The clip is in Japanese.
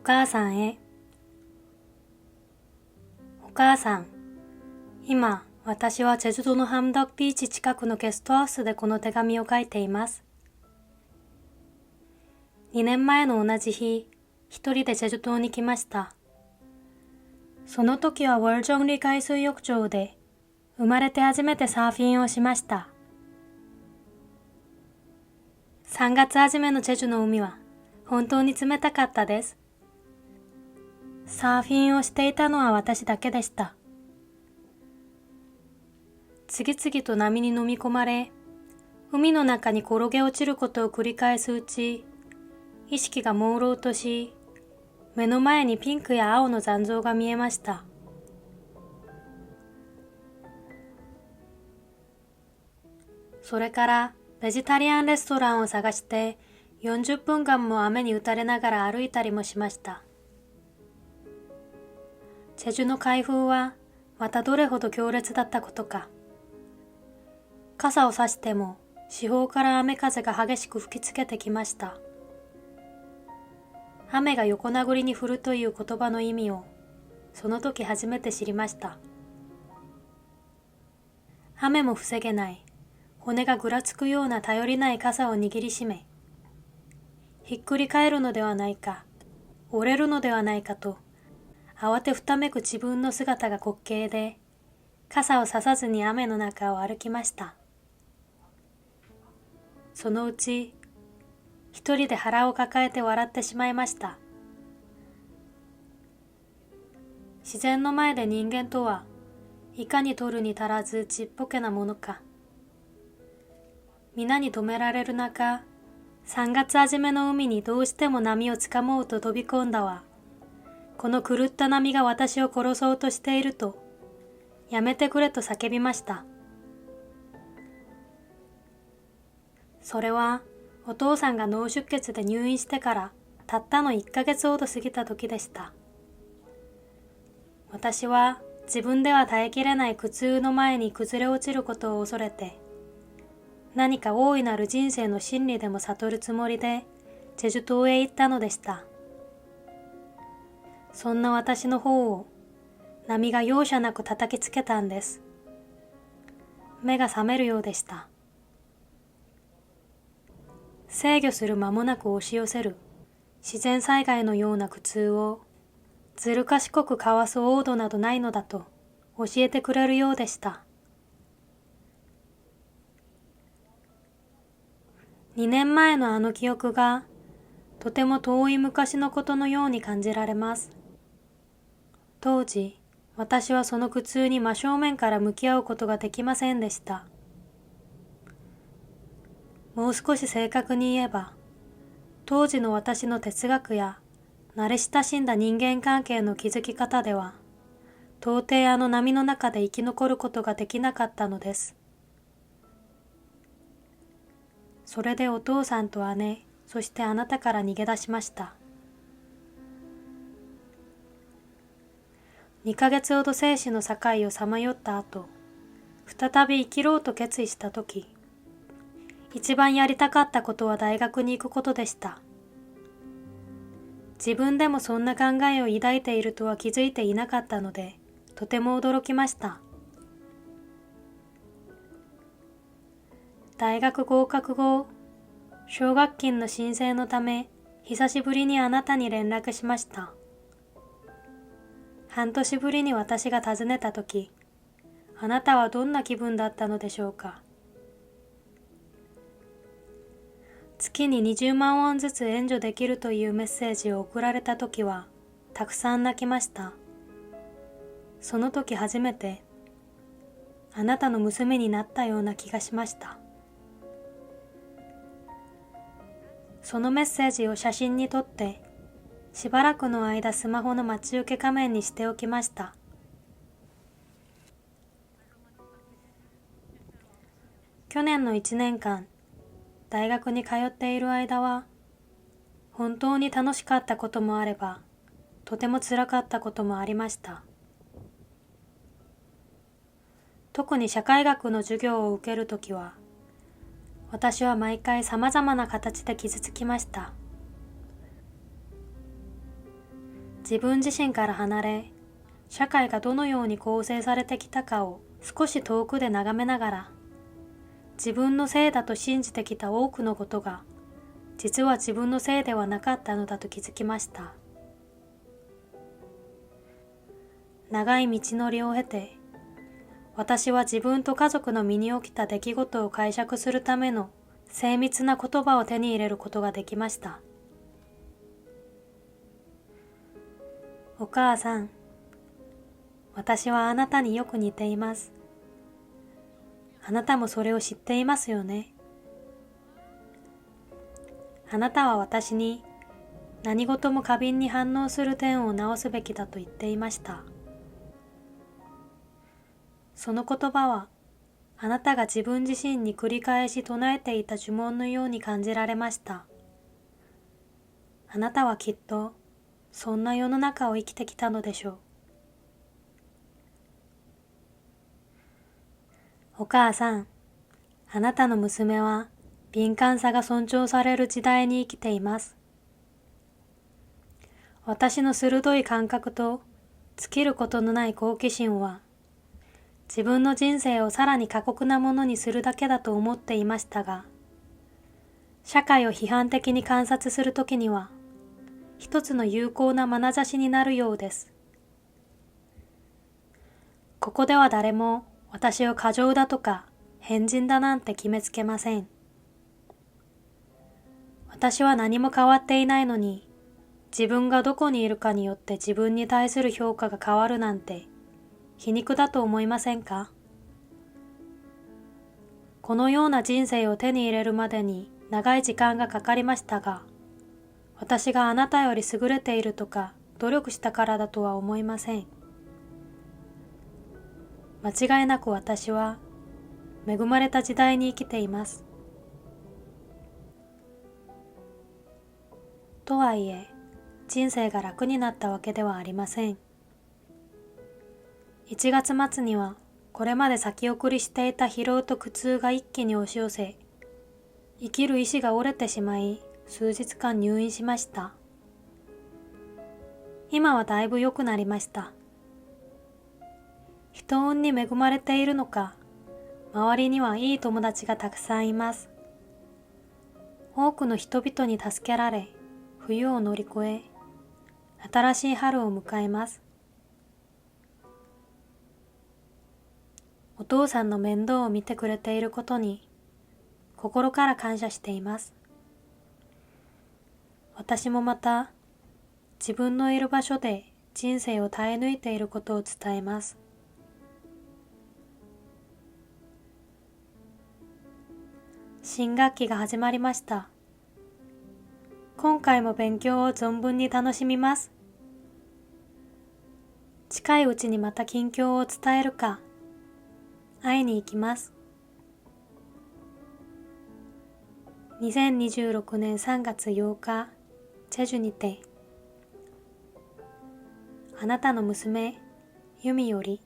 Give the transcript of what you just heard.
母さんへ。お母さん、今、私はチェジュ島のハムダクビーチ近くのゲストハウスでこの手紙を書いています。2年前の同じ日、一人でチェジュ島に来ました。その時はウォルジョンリ海水浴場で、生まれて初めてサーフィンをしました。3月初めのチェジュの海は本当に冷たかったです。サーフィンをしていたのは私だけでした。次々と波に飲み込まれ、海の中に転げ落ちることを繰り返すうち、意識が朦朧とし、目の前にピンクや青の残像が見えました。それからベジタリアンレストランを探して40分間も雨に打たれながら歩いたりもしました。チェジュの海風はまたどれほど強烈だったことか。傘を差しても四方から雨風が激しく吹きつけてきました。雨が横殴りに降るという言葉の意味をその時初めて知りました。雨も防げない、骨がぐらつくような頼りない傘を握りしめ、ひっくり返るのではないか、折れるのではないかと、慌てふためく自分の姿が滑稽で、傘をささずに雨の中を歩きました。そのうち、一人で腹を抱えて笑ってしまいました。自然の前で人間とはいかに取るに足らずちっぽけなものか。皆に止められる中、3月初めの海にどうしても波をつかもうと飛び込んだわ。この狂った波が私を殺そうとしていると、やめてくれと叫びました。それは、お父さんが脳出血で入院してからたったの1ヶ月ほど過ぎた時でした。私は自分では耐えきれない苦痛の前に崩れ落ちることを恐れて、何か大いなる人生の真理でも悟るつもりでチェジュ島へ行ったのでした。そんな私の方を波が容赦なく叩きつけたんです。目が覚めるようでした。制御する間もなく押し寄せる自然災害のような苦痛をずる賢くかわす王土などないのだと教えてくれるようでした。2年前のあの記憶がとても遠い昔のことのように感じられます。当時、私はその苦痛に真正面から向き合うことができませんでした。もう少し正確に言えば、当時の私の哲学や慣れ親しんだ人間関係の築き方では、到底あの波の中で生き残ることができなかったのです。それでお父さんと姉、そしてあなたから逃げ出しました。2ヶ月ほど生死の境をさまよった後、再び生きろうと決意したとき、一番やりたかったことは大学に行くことでした。自分でもそんな考えを抱いているとは気づいていなかったので、とても驚きました。大学合格後、奨学金の申請のため、久しぶりにあなたに連絡しました。半年ぶりに私が訪ねたとき、あなたはどんな気分だったのでしょうか。月に20万ウォンずつ援助できるというメッセージを送られたときは、たくさん泣きました。その時初めて、あなたの娘になったような気がしました。そのメッセージを写真に撮って、しばらくの間スマホの待ち受け画面にしておきました。去年の1年間、大学に通っている間は、本当に楽しかったこともあれば、とても辛かったこともありました。特に社会学の授業を受けるときは、私は毎回様々な形で傷つきました。自分自身から離れ、社会がどのように構成されてきたかを少し遠くで眺めながら、自分のせいだと信じてきた多くのことが、実は自分のせいではなかったのだと気づきました。長い道のりを経て、私は自分と家族の身に起きた出来事を解釈するための精密な言葉を手に入れることができました。お母さん、私はあなたによく似ています。あなたもそれを知っていますよね。あなたは私に何事も過敏に反応する点を直すべきだと言っていました。その言葉は、あなたが自分自身に繰り返し唱えていた呪文のように感じられました。あなたはきっと、そんな世の中を生きてきたのでしょう。お母さん、あなたの娘は敏感さが尊重される時代に生きています。私の鋭い感覚と尽きることのない好奇心は、自分の人生をさらに過酷なものにするだけだと思っていましたが、社会を批判的に観察するときには、一つの有効な眼差しになるようです。ここでは誰も私を過剰だとか変人だなんて決めつけません。私は何も変わっていないのに、自分がどこにいるかによって自分に対する評価が変わるなんて、皮肉だと思いませんか？このような人生を手に入れるまでに長い時間がかかりましたが、私があなたより優れているとか努力したからだとは思いません。間違いなく私は恵まれた時代に生きています。とはいえ、人生が楽になったわけではありません。1月末にはこれまで先送りしていた疲労と苦痛が一気に押し寄せ、生きる意志が折れてしまい、数日間入院しました。今はだいぶ良くなりました。人運に恵まれているのか、周りにはいい友達がたくさんいます。多くの人々に助けられ、冬を乗り越え、新しい春を迎えます。お父さんの面倒を見てくれていることに、心から感謝しています。私もまた、自分のいる場所で人生を耐え抜いていることを伝えます。新学期が始まりました。今回も勉強を存分に楽しみます。近いうちにまた近況を伝えるか、会いに行きます。2026年3月8日、チェジュにて、あなたの娘、ユミより。